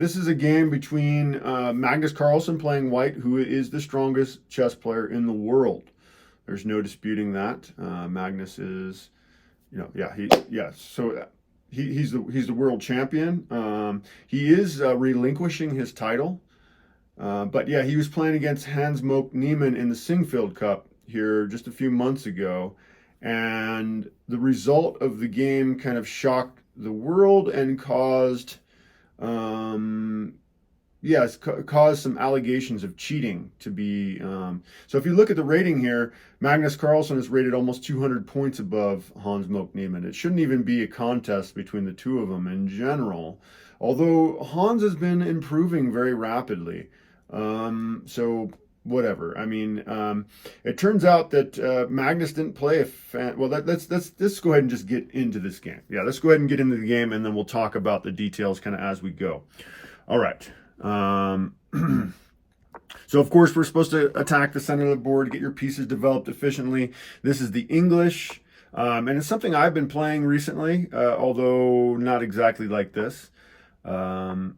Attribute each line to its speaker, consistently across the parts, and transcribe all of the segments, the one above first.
Speaker 1: This is a game between Magnus Carlsen playing white, who is the strongest chess player in the world. There's no disputing that. Magnus is, yeah, he's the world champion. He is relinquishing his title, but yeah, he was playing against Hans Moke Niemann in the Singfield Cup here just a few months ago, and the result of the game kind of shocked the world and caused um, yes, caused some allegations of cheating to be. So if you look at the rating here, Magnus Carlsen is rated almost 200 points above Hans Moke Niemann. It shouldn't even be a contest between the two of them in general, although Hans has been improving very rapidly. So whatever. I mean, it turns out that Magnus didn't play a fan. Well, let's go ahead and just get into this game. Yeah, let's go ahead and get into the game, and then we'll talk about the details kind of as we go. All right. So of course we're supposed to attack the center of the board, get your pieces developed efficiently. This is the English, and it's something I've been playing recently, although not exactly like this. Um,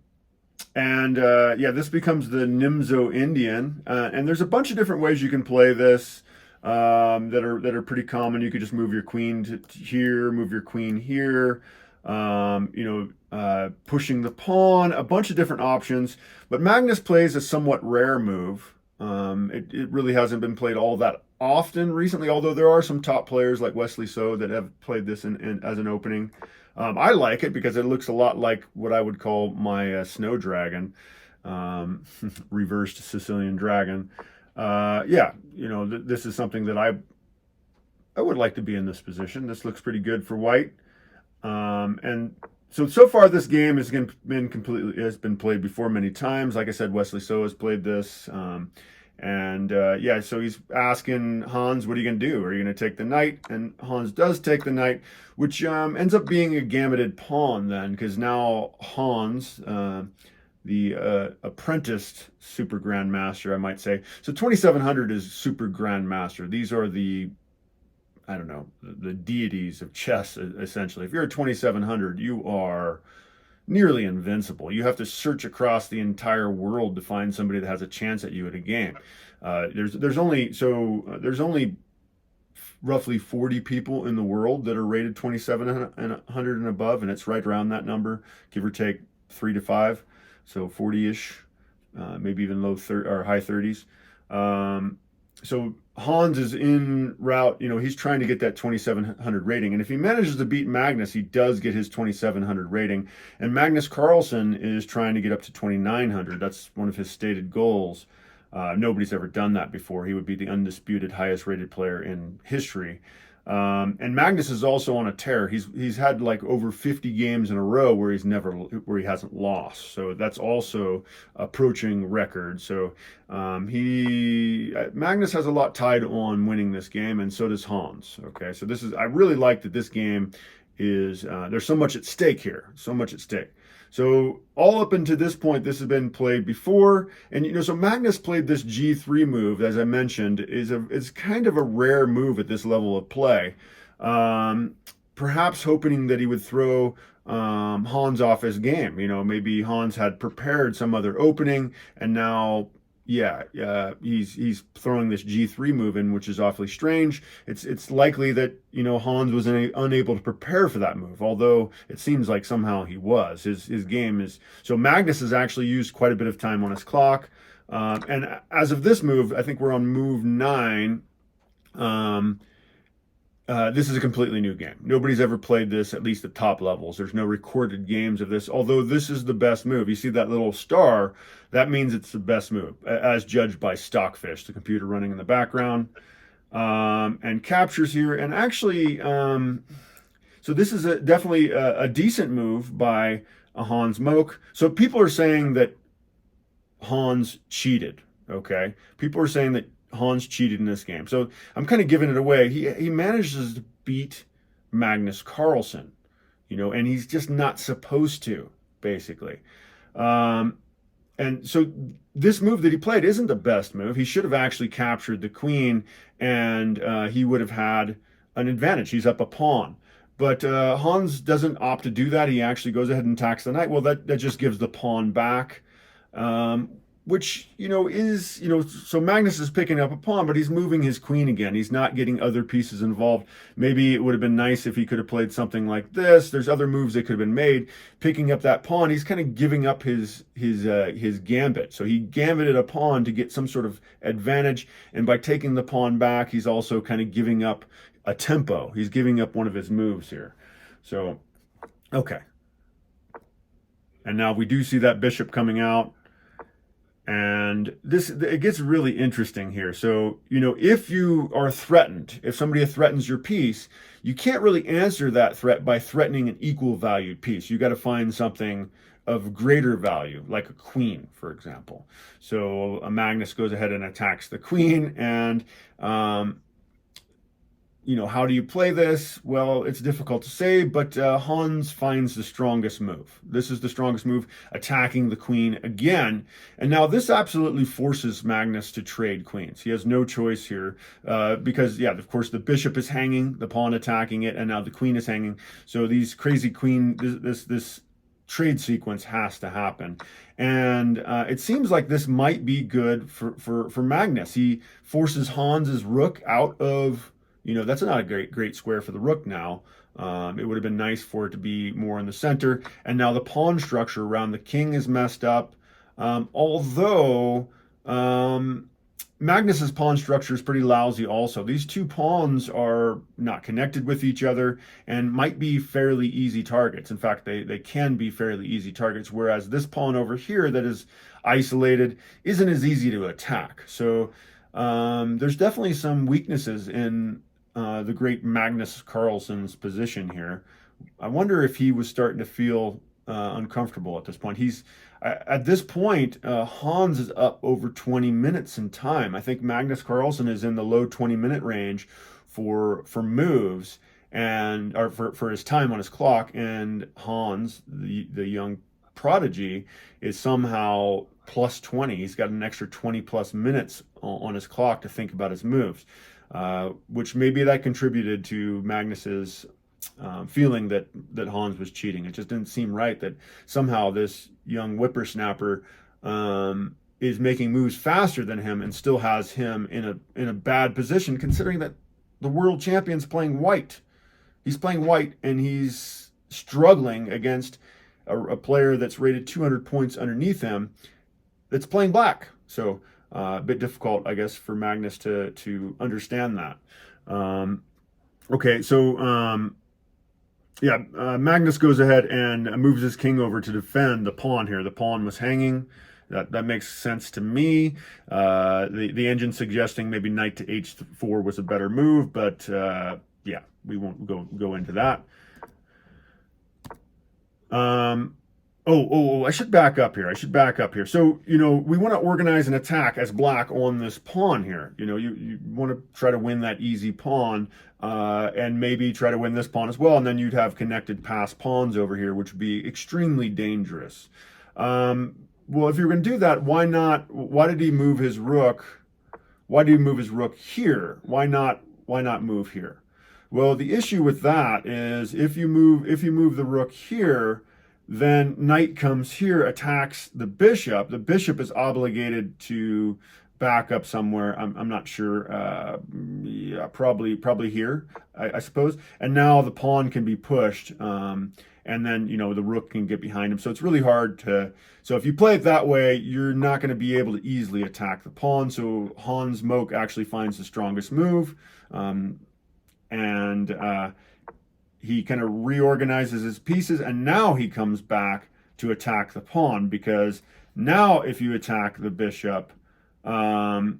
Speaker 1: and yeah, this becomes the Nimzo Indian, and there's a bunch of different ways you can play this that are pretty common. You could just move your queen to here, move your queen here. Pushing the pawn, a bunch of different options. But Magnus plays a somewhat rare move. It really hasn't been played all that often recently, although there are some top players like Wesley So that have played this as an opening. I like it because it looks a lot like what I would call my Snow Dragon, reversed Sicilian Dragon. Yeah, this is something that I would like to be in this position. This looks pretty good for white. And so far this game has been played before many times. Like I said, Wesley So has played this. Yeah, so he's asking Hans, what are you going to do? Are you going to take the knight? And Hans does take the knight, which ends up being a gammoted pawn then, because now Hans, the apprenticed super grandmaster, I might say. So 2700 is super grandmaster. These are the, I don't know, the deities of chess, essentially. If you're a 2700, you are nearly invincible. You have to search across the entire world to find somebody that has a chance at you at a game. There's only roughly 40 people in the world that are rated 2700 and above, and it's right around that number, give or take 3 to 5, so 40-ish, maybe even low 30 or high 30s. So Hans is in route, he's trying to get that 2700 rating. And if he manages to beat Magnus, he does get his 2700 rating. And Magnus Carlsen is trying to get up to 2900. That's one of his stated goals. Nobody's ever done that before. He would be the undisputed highest rated player in history. And Magnus is also on a tear. He's had like over 50 games in a row where he hasn't lost. So that's also approaching record. So Magnus has a lot tied on winning this game, and so does Hans. Okay, so I really like that this game is there's so much at stake here, so much at stake. So all up until this point, this has been played before, and so Magnus played this G3 move, as I mentioned, is kind of a rare move at this level of play. Perhaps hoping that he would throw Hans off his game. Maybe Hans had prepared some other opening, and now, he's throwing this G3 move in, which is awfully strange. It's likely that Hans was unable to prepare for that move, although it seems like somehow he was. His game is so Magnus has actually used quite a bit of time on his clock, and as of this move, I think we're on move 9. This is a completely new game. Nobody's ever played this, at least at top levels. There's no recorded games of this, although this is the best move. You see that little star? That means it's the best move, as judged by Stockfish, the computer running in the background. And captures here. And actually, so this is definitely a decent move by Hans Moke. So people are saying that Hans cheated, okay? People are saying that Hans cheated in this game. So I'm kind of giving it away. He manages to beat Magnus Carlsen, and he's just not supposed to, basically. And so this move that he played isn't the best move. He should have actually captured the queen, and he would have had an advantage. He's up a pawn. But Hans doesn't opt to do that. He actually goes ahead and attacks the knight. Well, that just gives the pawn back, which, so Magnus is picking up a pawn, but he's moving his queen again. He's not getting other pieces involved. Maybe it would have been nice if he could have played something like this. There's other moves that could have been made. Picking up that pawn, he's kind of giving up his gambit. So he gambited a pawn to get some sort of advantage, and by taking the pawn back, he's also kind of giving up a tempo. He's giving up one of his moves here. So, okay. And now we do see that bishop coming out. And it gets really interesting here. So, if you are threatened, if somebody threatens your piece, you can't really answer that threat by threatening an equal valued piece. You got to find something of greater value, like a queen, for example. So Magnus goes ahead and attacks the queen, and how do you play this? Well, it's difficult to say, but Hans finds the strongest move. This is the strongest move, attacking the queen again. And now this absolutely forces Magnus to trade queens. He has no choice here because, of course, the bishop is hanging, the pawn attacking it, and now the queen is hanging. So these crazy queen, this trade sequence has to happen. And it seems like this might be good for Magnus. He forces Hans's rook out of... that's not a great square for the rook now. It would have been nice for it to be more in the center. And now the pawn structure around the king is messed up. Although Magnus's pawn structure is pretty lousy also. These two pawns are not connected with each other and might be fairly easy targets. In fact, they can be fairly easy targets, whereas this pawn over here that is isolated isn't as easy to attack. So there's definitely some weaknesses in the great Magnus Carlsen's position here. I wonder if he was starting to feel uncomfortable at this point. At this point, Hans is up over 20 minutes in time. I think Magnus Carlsen is in the low 20-minute range for moves or for his time on his clock, and Hans, the young prodigy, is somehow plus 20. He's got an extra 20 plus minutes on his clock to think about his moves, which maybe that contributed to Magnus's feeling that Hans was cheating. It just didn't seem right that somehow this young whippersnapper is making moves faster than him and still has him in a bad position, considering that the world champion's playing white. He's playing white, and he's struggling against a player that's rated 200 points underneath him that's playing black. So a bit difficult, I guess, for Magnus to understand that. Okay, so Magnus goes ahead and moves his king over to defend the pawn here. The pawn was hanging. That makes sense to me. The engine suggesting maybe knight to h4 was a better move, but we won't go into that. I should back up here. So, we want to organize an attack as black on this pawn here. You want to try to win that easy pawn, and maybe try to win this pawn as well. And then you'd have connected passed pawns over here, which would be extremely dangerous. Well, if you're going to do that, why not? Why did he move his rook? Why did he move his rook here? Why not move here? Well, the issue with that is if you move the rook here, then knight comes here, attacks the bishop. The bishop is obligated to back up somewhere. I'm not sure. Probably here, I suppose. And now the pawn can be pushed, and then the rook can get behind him. So it's really hard to. So if you play it that way, you're not going to be able to easily attack the pawn. So Hans Moke actually finds the strongest move, and he kind of reorganizes his pieces, and now he comes back to attack the pawn, because now if you attack the bishop, the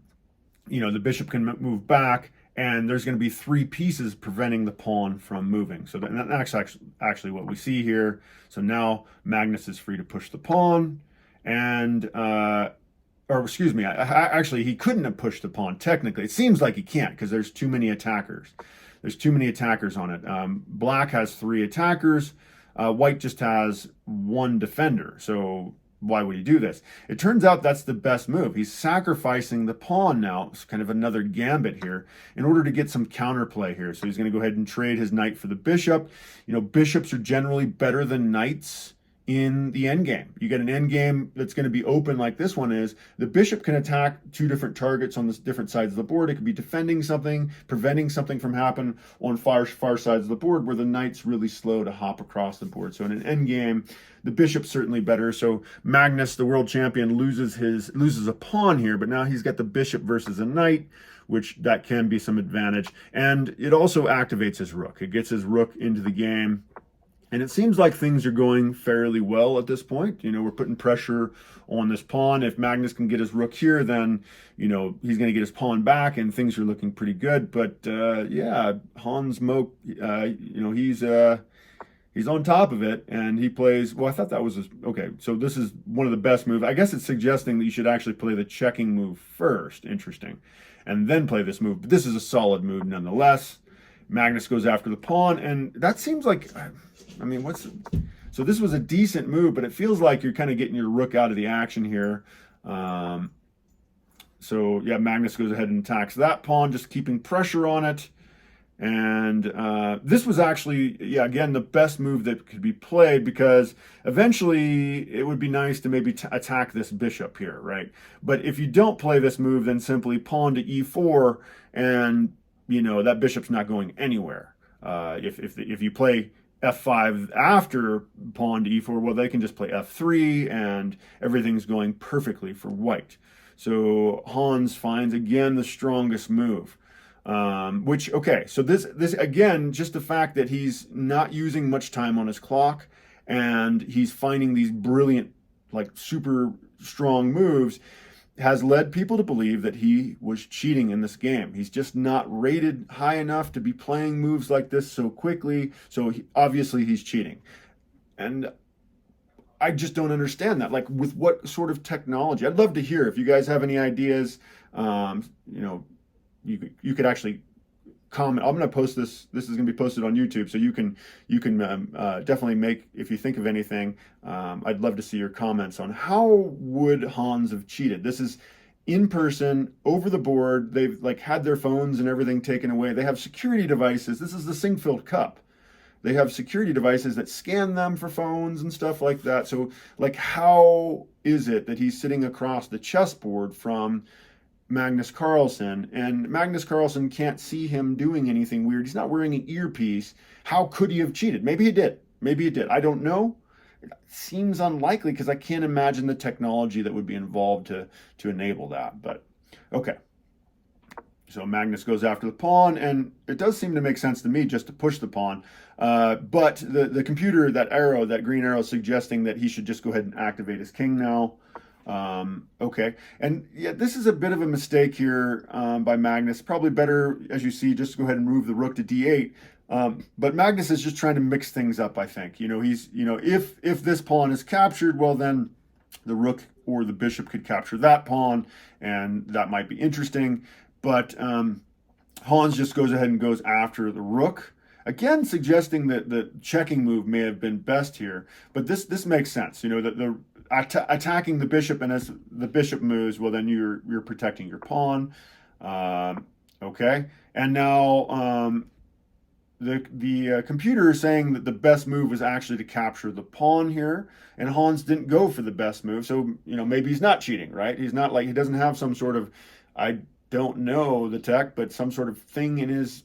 Speaker 1: bishop can move back, and there's going to be three pieces preventing the pawn from moving. So that's actually what we see here. So now Magnus is free to push the pawn, and actually he couldn't have pushed the pawn technically. It seems like he can't because there's too many attackers. There's too many attackers on it. Black has 3 attackers. White just has 1 defender. So why would he do this? It turns out that's the best move. He's sacrificing the pawn now. It's kind of another gambit here in order to get some counterplay here. So he's going to go ahead and trade his knight for the bishop. You know, bishops are generally better than knights in the endgame. You get an endgame that's going to be open like this one is. The bishop can attack two different targets on the different sides of the board. It could be defending something, preventing something from happening on far sides of the board, where the knight's really slow to hop across the board. So in an endgame, the bishop's certainly better. So Magnus, the world champion, loses a pawn here, but now he's got the bishop versus a knight, which that can be some advantage. And it also activates his rook. It gets his rook into the game. And it seems like things are going fairly well at this point. You know, we're putting pressure on this pawn. If Magnus can get his rook here, then, you know, he's going to get his pawn back and things are looking pretty good. But, yeah, Hans Moke, you know, he's on top of it, and he plays, well, I thought that was, okay, so this is one of the best moves. I guess it's suggesting that you should actually play the checking move first. Interesting. And then play this move. But this is a solid move nonetheless. Magnus goes after the pawn, and that seems like, I mean, so this was a decent move, but it feels like you're kind of getting your rook out of the action here. So, yeah, Magnus goes ahead and attacks that pawn, just keeping pressure on it. And this was actually, yeah, again, the best move that could be played, because eventually it would be nice to maybe attack this bishop here, right? But if you don't play this move, then simply pawn to e4, and, you know, that bishop's not going anywhere. If you play f5 after pawn to e4, well, they can just play f3, and everything's going perfectly for white. So Hans finds, again, the strongest move. Which, okay, so this again, just the fact that he's not using much time on his clock, and he's finding these brilliant, like, super strong moves, has led people to believe that he was cheating in this game. He's just not rated high enough to be playing moves like this so quickly, so obviously he's cheating. And I just don't understand that. Like, with what sort of technology? I'd love to hear if you guys have any ideas. You know, you could actually comment. I'm going to post this. This is going to be posted on YouTube, so you can definitely make, if you think of anything. I'd love to see your comments on how would Hans have cheated. This is in person, over the board. They've like had their phones and everything taken away. They have security devices. This is the Singfield Cup. They have security devices that scan them for phones and stuff like that. So, like, how is it that he's sitting across the chessboard from Magnus Carlsen, and Magnus Carlsen can't see him doing anything weird? He's not wearing an earpiece. How could he have cheated? Maybe he did. Maybe he did. I don't know. It seems unlikely, because I can't imagine the technology that would be involved to enable that. But okay. So Magnus goes after the pawn, and it does seem to make sense to me just to push the pawn. But the computer, that green arrow, suggesting that he should just go ahead and activate his king now. Okay, and yeah, this is a bit of a mistake here by Magnus. Probably better, as you see, just to go ahead and move the rook to d8. But Magnus is just trying to mix things up, I think. You know, if this pawn is captured, well, then the rook or the bishop could capture that pawn, and that might be interesting. But Hans just goes ahead and goes after the rook, again suggesting that the checking move may have been best here. But this makes sense. You know, that the attacking the bishop, and as the bishop moves, well, then you're protecting your pawn. Okay, and now the computer is saying that the best move was actually to capture the pawn here, and Hans didn't go for the best move. So, you know, maybe he's not cheating, right? He's not, like, he doesn't have some sort of, I don't know the tech, but some sort of thing in his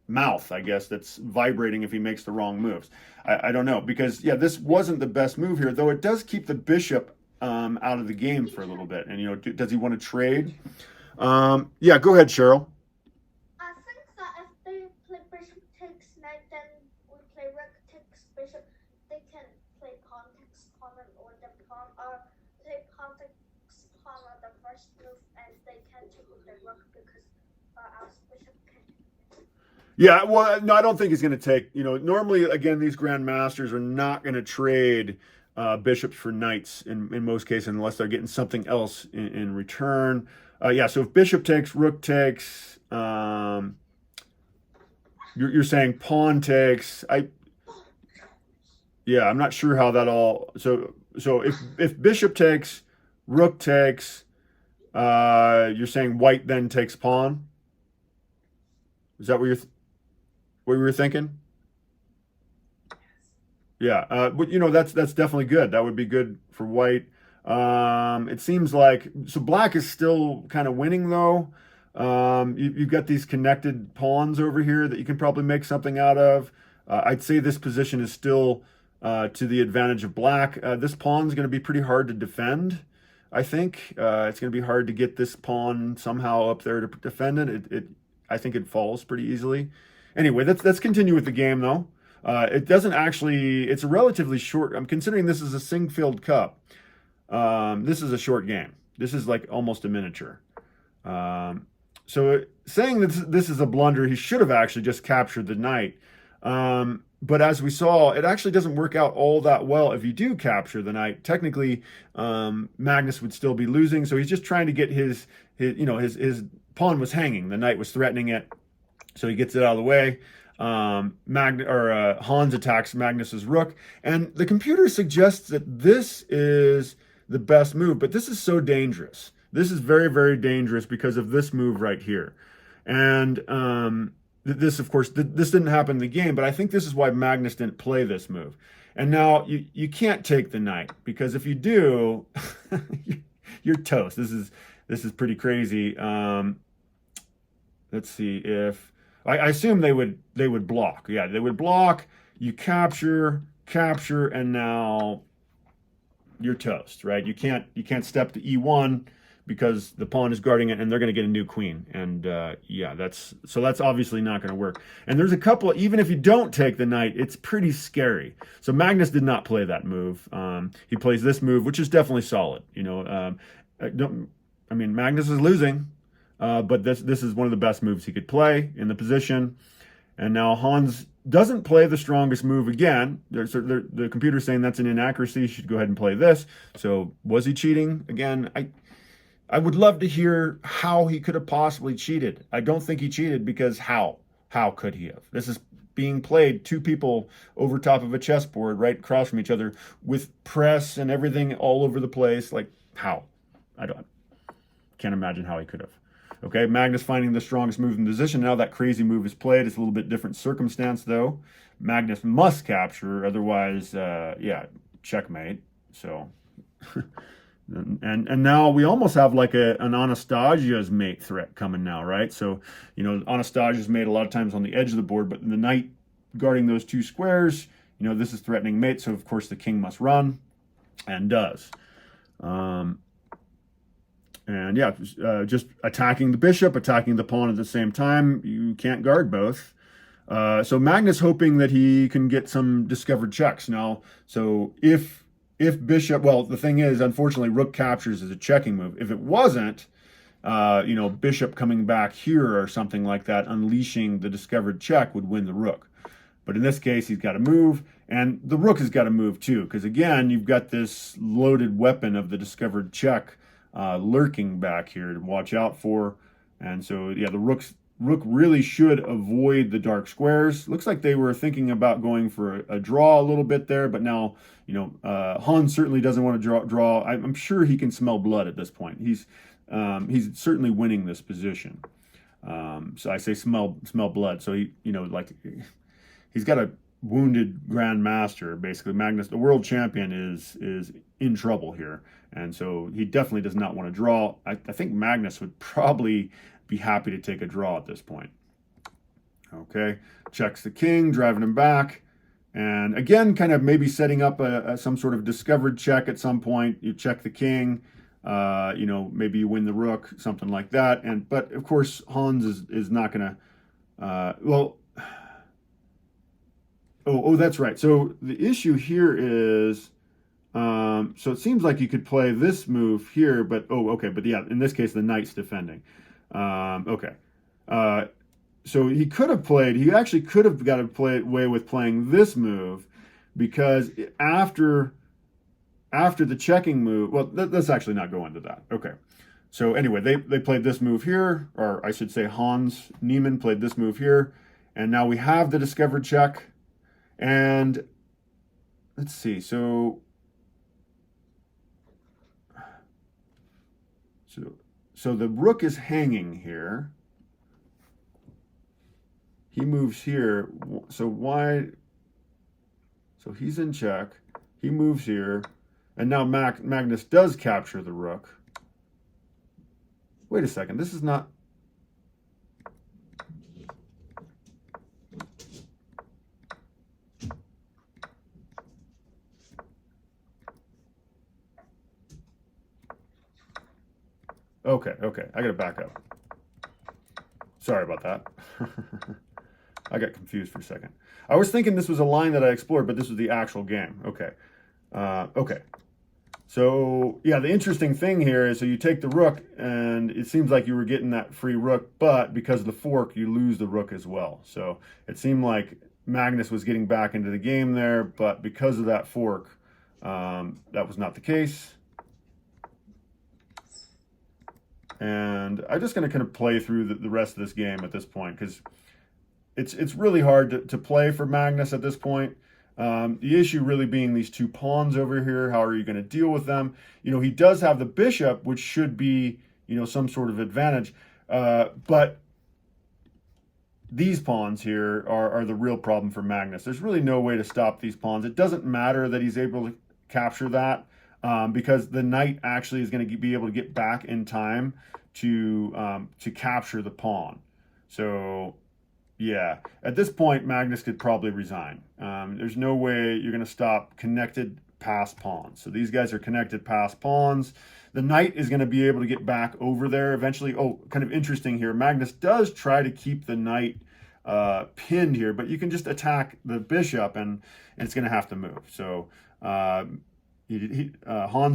Speaker 1: mouth, I guess, that's vibrating if he makes the wrong moves. I don't know, because, yeah, this wasn't the best move here, though it does keep the bishop out of the game for a little bit. And, you know, does he want to trade? Yeah, go ahead, Cheryl.
Speaker 2: I think that if they play bishop takes knight, then we play rook takes bishop, they can play pawn takes pawn, or the pawn, or play pawn takes pawn on the first move, and they can take the rook because our bishop can.
Speaker 1: Yeah, well, no, I don't think he's going to take, you know, normally, again, these grandmasters are not going to trade bishops for knights in most cases, unless they're getting something else in return. Yeah, so if bishop takes, rook takes, you're saying pawn takes. Yeah, I'm not sure how that all. So if bishop takes, rook takes, you're saying white then takes pawn. Is that what you were thinking? Yeah, but that's definitely good. That would be good for white. It seems like so black is still kind of winning though. You've got these connected pawns over here that you can probably make something out of. I'd say this position is still to the advantage of black. This pawn's going to be pretty hard to defend. I think it's going to be hard to get this pawn somehow up there to defend it. I think it falls pretty easily. Anyway, let's continue with the game though. It doesn't actually, it's a relatively short, I'm considering this is a Singfield Cup. This is a short game. This is like almost a miniature. So saying that this is a blunder, he should have actually just captured the knight. But as we saw, it actually doesn't work out all that well if you do capture the knight. Technically, Magnus would still be losing. So he's just trying to get his pawn was hanging. The knight was threatening it. So he gets it out of the way. Hans attacks Magnus's rook, and the computer suggests that this is the best move, but this is so dangerous. This is very, very dangerous because of this move right here. And this, of course, this didn't happen in the game, but I think this is why Magnus didn't play this move. And now you can't take the knight, because if you do, you're toast. This is pretty crazy. Let's see if I assume they would block. Yeah, they would block. You capture, and now you're toast, right? You can't step to E1 because the pawn is guarding it, and they're going to get a new queen. And yeah, that's obviously not going to work. And there's a couple. Even if you don't take the knight, it's pretty scary. So Magnus did not play that move. He plays this move, which is definitely solid. Magnus is losing. But this is one of the best moves he could play in the position. And now Hans doesn't play the strongest move again. The computer's saying that's an inaccuracy. He should go ahead and play this. So was he cheating? Again, I would love to hear how he could have possibly cheated. I don't think he cheated, because how? How could he have? This is being played, two people over top of a chessboard right across from each other with press and everything all over the place. Like, how? Can't imagine how he could have. Okay, Magnus finding the strongest move in position. Now that crazy move is played. It's a little bit different circumstance, though. Magnus must capture, otherwise, yeah, checkmate. So, and now we almost have like an Anastasia's mate threat coming now, right? So, Anastasia's mate a lot of times on the edge of the board, but the knight guarding those two squares, this is threatening mate. So, of course, the king must run, and does. And yeah, just attacking the bishop, attacking the pawn at the same time. You can't guard both. So Magnus hoping that he can get some discovered checks now. So if bishop, well, the thing is, unfortunately, rook captures is a checking move. If it wasn't, bishop coming back here or something like that, unleashing the discovered check would win the rook. But in this case, he's got to move, and the rook has got to move too, because again, you've got this loaded weapon of the discovered check lurking back here to watch out for. And so, yeah, the rook really should avoid the dark squares. Looks like they were thinking about going for a draw a little bit there, but now, Hans certainly doesn't want to draw. I'm sure he can smell blood at this point. He's certainly winning this position. So I say smell blood. So he's got a wounded grandmaster. Basically, Magnus, the world champion, is in trouble here. And so he definitely does not want to draw. I think Magnus would probably be happy to take a draw at this point. Okay, checks the king, driving him back. And again, kind of maybe setting up some sort of discovered check at some point. You check the king, maybe you win the rook, something like that. But of course, Hans is not going to, Oh, that's right. So the issue here is, so it seems like you could play this move here, but, okay. But yeah, in this case, the knight's defending. Okay. So he actually could have got away with playing this move, because after the checking move, well, let's actually not go into that. Okay. So anyway, they played this move here, or I should say Hans Niemann played this move here. And now we have the discovered check. And let's see. So the rook is hanging here. He moves here. So why? So he's in check. He moves here. And now Magnus does capture the rook. Wait a second. This is not... Okay. I gotta back up. Sorry about that. I got confused for a second. I was thinking this was a line that I explored, but this was the actual game. Okay. Okay. So, yeah, the interesting thing here is, so you take the rook, and it seems like you were getting that free rook, but because of the fork, you lose the rook as well. So it seemed like Magnus was getting back into the game there, but because of that fork, that was not the case. And I'm just going to kind of play through the rest of this game at this point, because it's really hard to play for Magnus at this point. The issue really being these two pawns over here. How are you going to deal with them? You know, he does have the bishop, which should be, you know, some sort of advantage. But these pawns here are the real problem for Magnus. There's really no way to stop these pawns. It doesn't matter that he's able to capture that, because the knight actually is going to be able to get back in time to capture the pawn. So yeah, at this point, Magnus could probably resign. There's no way you're going to stop connected pass pawns. So these guys are connected pass pawns. The knight is going to be able to get back over there eventually. Oh, kind of interesting here. Magnus does try to keep the knight pinned here, but you can just attack the bishop, and it's going to have to move. So Hans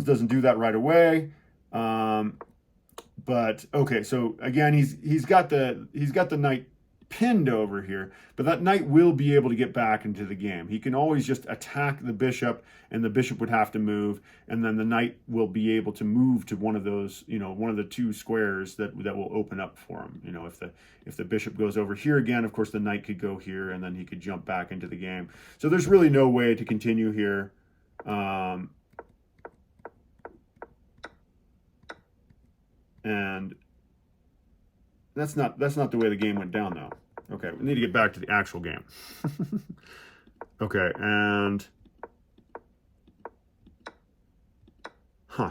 Speaker 1: doesn't do that right away. But okay, so again, he's got the knight pinned over here, but that knight will be able to get back into the game. He can always just attack the bishop, and the bishop would have to move, and then the knight will be able to move to one of those, you know, one of the two squares that will open up for him. You know, if the bishop goes over here again, of course the knight could go here, and then he could jump back into the game. So there's really no way to continue here. And that's not the way the game went down, though. Okay, we need to get back to the actual game. Okay, and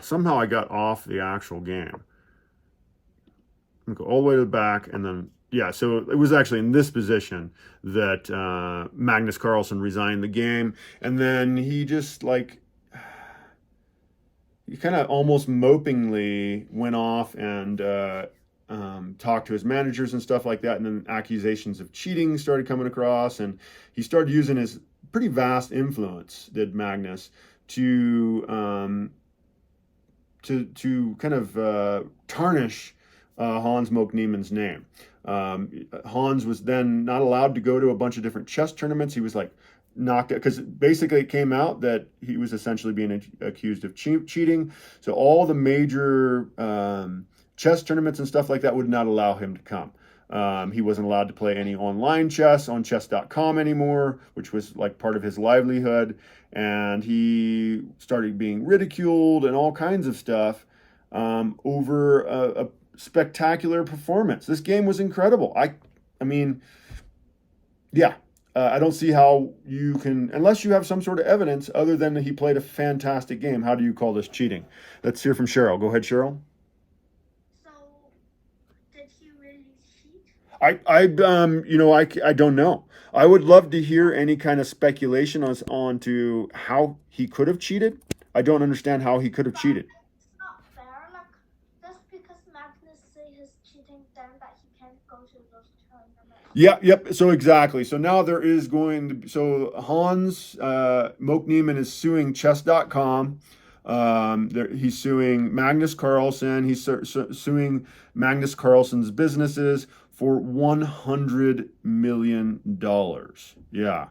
Speaker 1: somehow I got off the actual game. Go all the way to the back, and then yeah. So it was actually in this position that Magnus Carlsen resigned the game, and then he just he kind of almost mopingly went off and talked to his managers and stuff like that, and then accusations of cheating started coming across, and he started using his pretty vast influence, did Magnus, to kind of tarnish Hans Moke Niemann's name. Hans was then not allowed to go to a bunch of different chess tournaments. He was knocked out, because basically it came out that he was essentially being accused of cheating. So all the major chess tournaments and stuff like that would not allow him to come. He wasn't allowed to play any online chess on chess.com anymore, which was part of his livelihood. And he started being ridiculed and all kinds of stuff over a spectacular performance. This game was incredible. I mean, yeah. I don't see how you can, unless you have some sort of evidence other than that he played a fantastic game. How do you call this cheating? Let's hear from Cheryl. Go ahead, Cheryl.
Speaker 2: So, did he really cheat?
Speaker 1: I don't know. I would love to hear any kind of speculation on to how he could have cheated. I don't understand how he could have cheated.
Speaker 2: It's not fair. Just because Magnus say he's cheating, then that he can't go to those tournaments.
Speaker 1: Yep. So exactly. So now there is going to be, so Hans Moke Niemann is suing chess.com. He's suing Magnus Carlsen. He's suing Magnus Carlsen's businesses for $100 million. Yeah.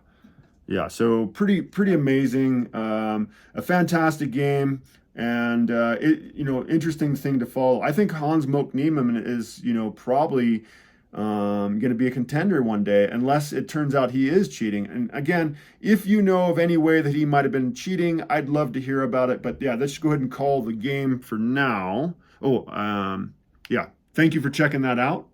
Speaker 1: So pretty amazing. A fantastic game, and interesting thing to follow. I think Hans Moke Niemann is probably going to be a contender one day, unless it turns out he is cheating. And again, if you know of any way that he might have been cheating, I'd love to hear about it. But yeah, let's go ahead and call the game for now. Oh, yeah. Thank you for checking that out.